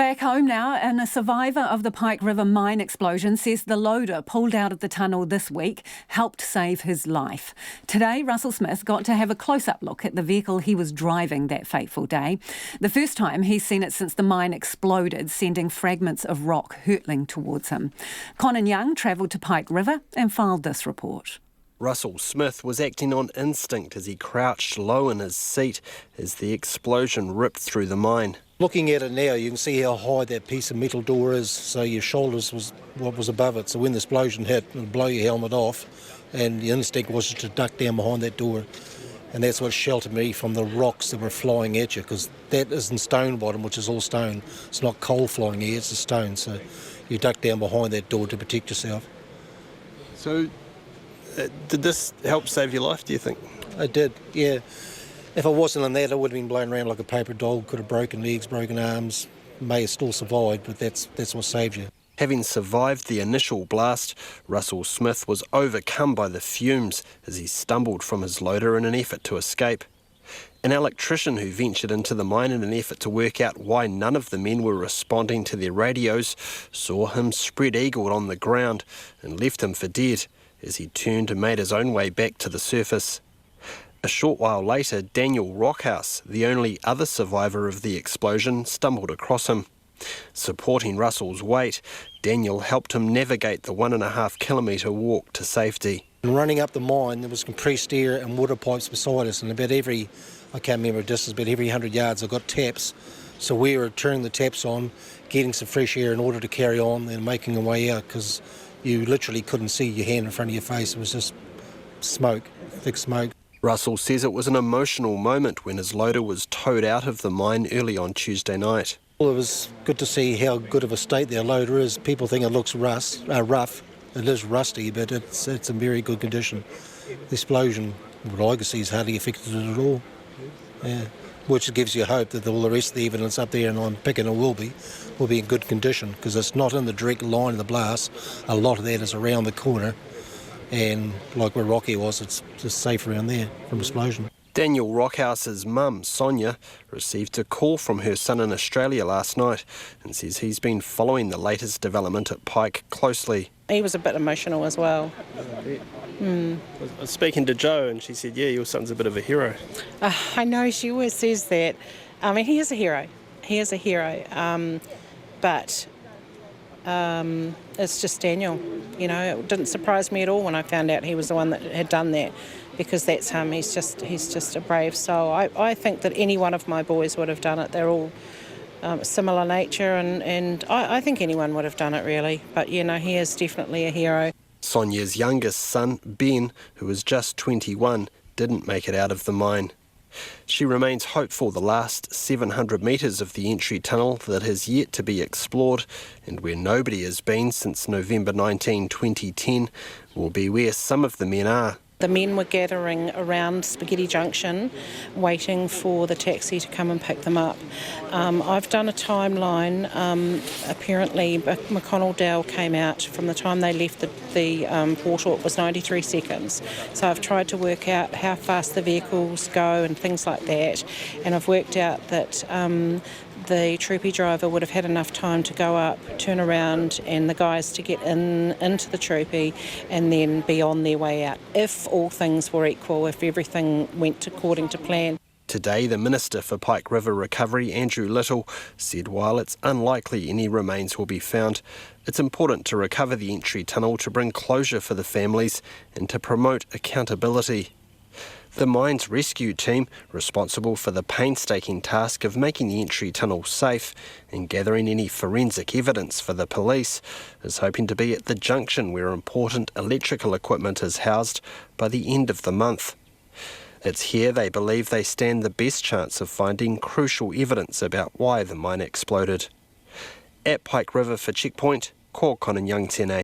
Back home now, and a survivor of the Pike River mine explosion says the loader pulled out of the tunnel this week helped save his life. Today, Russell Smith got to have a close-up look at the vehicle he was driving that fateful day. The first time he's seen it since the mine exploded, sending fragments of rock hurtling towards him. Conan Young travelled to Pike River and filed this report. Russell Smith was acting on instinct as he crouched low in his seat as the explosion ripped through the mine. Looking at it now, you can see how high that piece of metal door is, so your shoulders was what was above it. So when the explosion hit, it would blow your helmet off, and the instinct was just to duck down behind that door. And that's what sheltered me from the rocks that were flying at you, because that isn't stone bottom, which is all stone. It's not coal flying here, it's a stone. So you duck down behind that door to protect yourself. So did this help save your life, do you think? It did, yeah. If I wasn't in that, I would have been blown around like a paper doll, could have broken legs, broken arms, may have still survived, but that's what saved you. Having survived the initial blast, Russell Smith was overcome by the fumes as he stumbled from his loader in an effort to escape. An electrician who ventured into the mine in an effort to work out why none of the men were responding to their radios saw him spread-eagled on the ground and left him for dead as he turned and made his own way back to the surface. A short while later, Daniel Rockhouse, the only other survivor of the explosion, stumbled across him. Supporting Russell's weight, Daniel helped him navigate the 1.5 kilometre walk to safety. And running up the mine, there was compressed air and water pipes beside us, and about every, I can't remember the distance, but every 100 yards I got taps. So we were turning the taps on, getting some fresh air in order to carry on and making our way out, because you literally couldn't see your hand in front of your face. It was just smoke, thick smoke. Russell says it was an emotional moment when his loader was towed out of the mine early on Tuesday night. Well, it was good to see how good of a state their loader is. People think it looks rough. It is rusty, but it's in very good condition. The explosion, what I can see, is hardly affected it at all. Yeah. Which gives you hope that all the rest of the evidence up there, and I'm picking it will be in good condition, because it's not in the direct line of the blast. A lot of that is around the corner. And like where Rocky was, it's just safe around there from explosion. Daniel Rockhouse's mum, Sonia, received a call from her son in Australia last night and says he's been following the latest development at Pike closely. He was a bit emotional as well. I was speaking to Jo and she said, yeah, your son's a bit of a hero. I know, she always says that. I mean, he is a hero. He is a hero. But it's just Daniel. You know, it didn't surprise me at all when I found out he was the one that had done that, because that's him. He's just a brave soul. I think that any one of my boys would have done it. They're all similar nature, and I think anyone would have done it, really. But, you know, he is definitely a hero. Sonia's youngest son, Ben, who was just 21, didn't make it out of the mine. She remains hopeful the last 700 metres of the entry tunnel that has yet to be explored, and where nobody has been since November 19, 2010, will be where some of the men are. The men were gathering around Spaghetti Junction, waiting for the taxi to come and pick them up. I've done a timeline. Apparently, McConnell Dale came out from the time they left the portal. It was 93 seconds. So I've tried to work out how fast the vehicles go and things like that. And I've worked out that the troopy driver would have had enough time to go up, turn around, and the guys to get into the troopy and then be on their way out, if all things were equal, if everything went according to plan. Today, the Minister for Pike River Recovery, Andrew Little, said while it's unlikely any remains will be found, it's important to recover the entry tunnel to bring closure for the families and to promote accountability. The mine's rescue team, responsible for the painstaking task of making the entry tunnel safe and gathering any forensic evidence for the police, is hoping to be at the junction where important electrical equipment is housed by the end of the month. It's here they believe they stand the best chance of finding crucial evidence about why the mine exploded. At Pike River for Checkpoint, ko Conan Young tēnei.